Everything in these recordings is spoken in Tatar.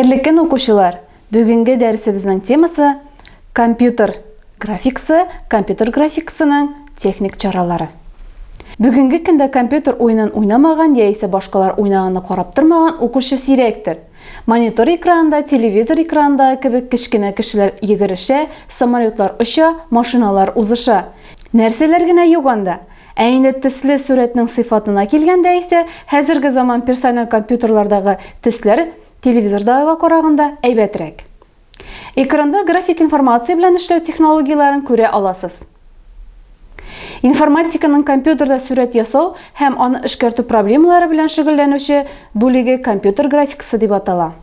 Хәйрле укучылар, бүгенге дәресебезнең темасы компьютер графикасының техник чаралары. Бүгенге көндә компьютер уенын уйнамаган яисә башкалар уйнаганны карап тормаган укучы сирәктер. Монитор экранында, телевизор экранында кебек кечкенә кешеләр йөгерешә, самолетлар оча, машиналар узыша. Нәрсәләр генә юк анда. Ә инде төсле сурәтнең сыйфатына килгәндә исә, хәзерге заман персонал компьютерлардагы төсләр телевизордагыга караганда әйбәтрәк. Экранда график информация белән эшләү технологияларын күрә аласыз. Информатиканың компьютерда сурәт ясау һәм аны эшкәртү проблемалары белән шөгыльләнүче бүлеге компьютер графикасы дип атала.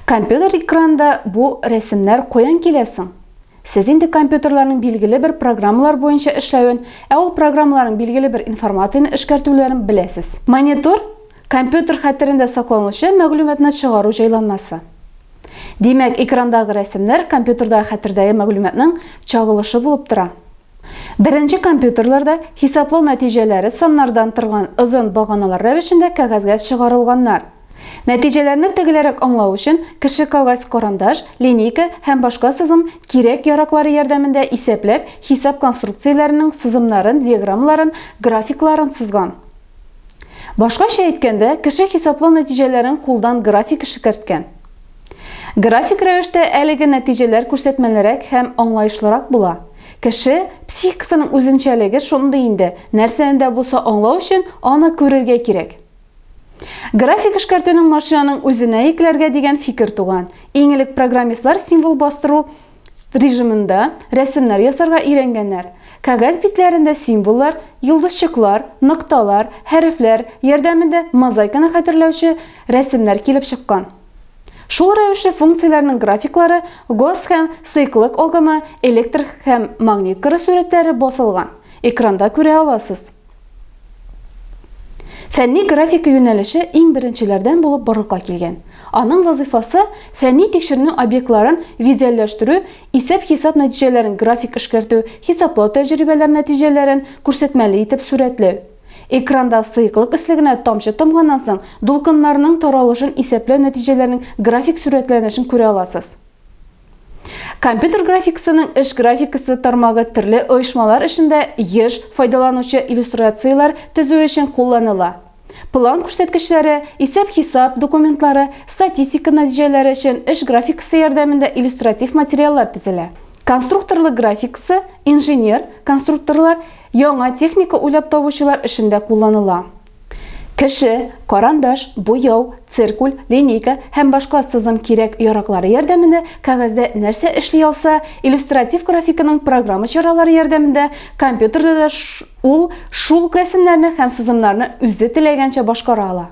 Компьютер экранында бу рәсемнәр каян киләсең? Сез инде компьютерларның билгеле бер программалар буенча эшләвен, ә ул программаларның билгеле бер информацияны эшкәртүләрен беләсез. Монитор компьютер хәтерендә сакланучы мәгълүматны чыгару җайланмасы. Димәк, экрандагы рәсемнәр компьютердагы хәтердәге мәгълүматның чагылышы булып тора. Беренче компьютерларда хисаплау нәтиҗәләре саннардан торган озын баганалар рәвешендә кәгазьгә чыгарылганнар. Нәтиҗәләрне төгәлрәк аңлау өчен кеше кагаз, карандаш, линейка һәм башка сызым кирәк яраклары ярдәмендә исәпләп, хисап конструкцияләренең сызымнарын, диаграммаларын, графикларын сызган. Башкача әйткәндә, кеше хисаплау нәтиҗәләрен кулдан график эшкәрткән. График рәвештә әлеге нәтиҗәләр күрсәтмәлерәк һәм аңлаешлырак була. Кеше психикасының үзенчәлеге шундый инде, нәрсәне дә булса аңлау өчен аны күрергә кирәк. График эшкәртүнең машинаның үзенә йөкләргә дигән фикер туган. Иң элек программистлар символ бастыру режимында рәсемнәр ясарга өйрәнгәннәр. Кәгазь битләрендә символлар, йолдызчыклар, нокталар, хәрефләр ярдәмендә мозаиканы хәтерләүче рәсемнәр килеп чыккан. Шул рәвешле функцияләрнең графиклары, газ һәм циклык агымы, электр һәм магнит кыры сурәтләре басылган. Экранда күрә аласыз. Фәнни графика юнәлеше иң беренчеләрдән булып барлыкка килгән. Аның вазифасы фәнни тикшеренү объектларын визуальләштерү, исәп-хисап нәтиҗәләрен график эшкәртү, хисаплау тәҗрибәләр нәтиҗәләрен күрсәтмәле итеп сурәтләү. Экранда сыйклык өслегенә тамчы тамганнан соң дулкыннарның таралышын исәпләү нәтиҗәләренең график сурәтләнешен күрә аласыз. Компьютер графикасының эш графикасы тармагы төрле оешмалар эшендә еш файдаланучы иллюстрациялар төзү өчен кулланыла. План күрсәткечләре, исәп-хисап документлары, статистика нәтиҗәләре өчен эш графикасы ярдәмендә иллюстратив материаллар төзелә. Конструкторлык графикасы инженер, конструкторлар, яңа техника уйлап табучылар эшендә кулланыла. Кеше, карандаш, буяу, циркуль, линейка һәм башка сызым кирәк яраклары ярдәмендә кәгазьдә нәрсә эшли алса, иллюстратив графиканың программа чаралары ярдәмендә компьютерда ул шул рәсемнәрне һәм сызымнарны үзе теләгәнчә башкара ала.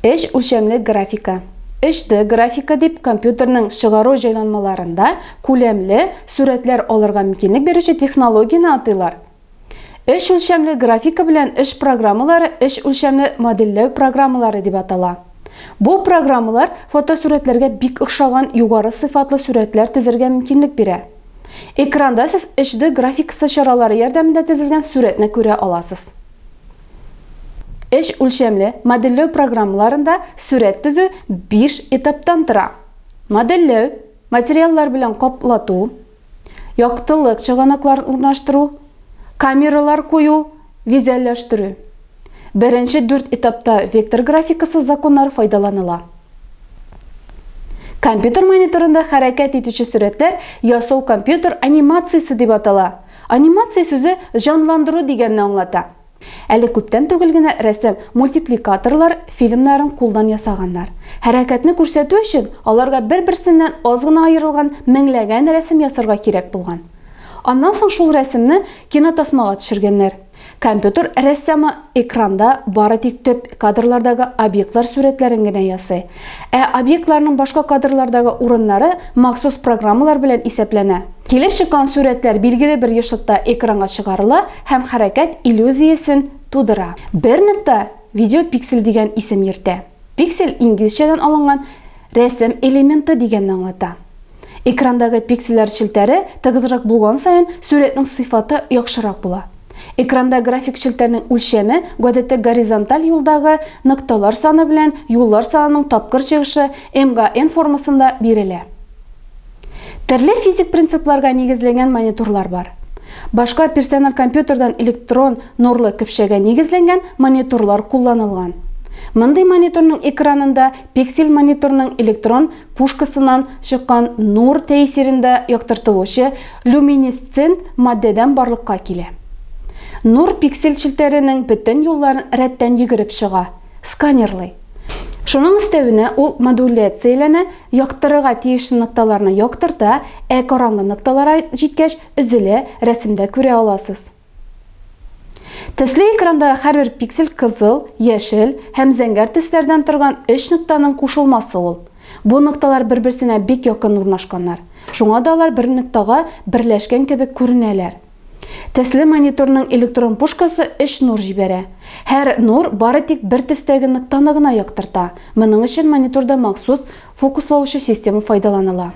Эш үлчәмле графика. HD графика дип компьютерның чыгару җайланмаларында күләмле сурәтләр алырга мөмкинлек бирүче технологияны атыйлар. Эш үлчәмле графика белән эш программалары эш үлчәмле модельләү программалары дип атала. Бу программалар фотосурәтләргә бик охшаган югары сыйфатлы сурәтләр төзергә мөмкинлек бирә. Экранда сез HD графикасы чаралары ярдәмендә төзелгән сурәтне күрә аласыз. Эш үлчәмле модельләү программаларында сурәт төзү 5 этаптан тора. Модельләү, материаллар белән каплату, яктылык чыганакларын урнаштыру, камералар кую, визуальләштерү. Беренче 4 этапта вектор графикасы законнары файдаланыла. Компьютер мониторында хәрәкәт итүче сурәтләр ясау компьютер анимациясе дип атала. Анимация сүзе җанландыру дигәнне аңлата. Әле күптән түгел генә рәсем мультипликаторлар фильмнарын кулдан ясаганнар. Хәрәкәтне күрсәтү өчен аларга бер-берсеннән аз гына аерылган меңләгән рәсем ясарга кирәк булган. Аннан соң шул рәсемне кинотасмага төшергәннәр. Компьютер рәссамы экранда бары тик төп кадрлардагы объектлар сурәтләрен генә ясый. Ә объектларның башка кадрлардагы урыннары махсус программалар белән исәпләнә. Килеп чыккан сурәтләр билгеле бер ешлыкта экранга чыгарыла һәм хәрәкәт иллюзиясен тудыра. Бер нәттә видеопиксель дигән исем йөртә. Пиксель инглизчәдән алынган рәсем элементы дигәнне аңлата. Экрандагы пиксельләр челтәре тыгызрак булган саен сурәтнең сыйфаты яхшырак була. Экранда график шилтернең үлчәме гадәттә горизонталь юлдагы нокталар саны белән юллар санының тапкыр чыгышы МГН формасында бирелә. Төрле физик принципларга нигезләнгән мониторлар бар. Башка персонал компьютердан электрон нурлы көпшәгә нигезләнгән мониторлар кулланылган. Мондый мониторның экранында пиксель мониторның электрон пушкасынан чыккан нур тәэсирендә яктыртылучы люминесцент матдәдән барлыкка килә. Нур пиксель челтәренең бөтен юлларын рәттән йөгереп чыга, сканерлый. Шуның өстәвенә ул модуляцияләнә, яктырырга тиешле нокталарны яктырта, караңгы нокталарга җиткәч өзелә, рәсемдә күрә аласыз. Төсле экрандагы һәрбер пиксель кызыл, яшел һәм зәңгәр төсләрдән торган 3 ноктаның кушылмасы ул. Бу нокталар бер-берсенә бик якын урнашканнар. Шуңа да алар бер ноктага берләшкән кебек күренәләр. Төсле мониторның электрон пушкасы 3 нур җибәрә. Һәр нур бары тик бер төстәге ноктаны гына яктырта. Моның өчен мониторда махсус фокуслаучы система файдаланыла.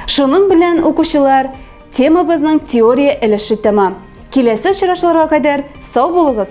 Шуның белән укучылар, темабызның теория өлеше тәмам. Киләсе очрашуларга кадәр сау булыгыз!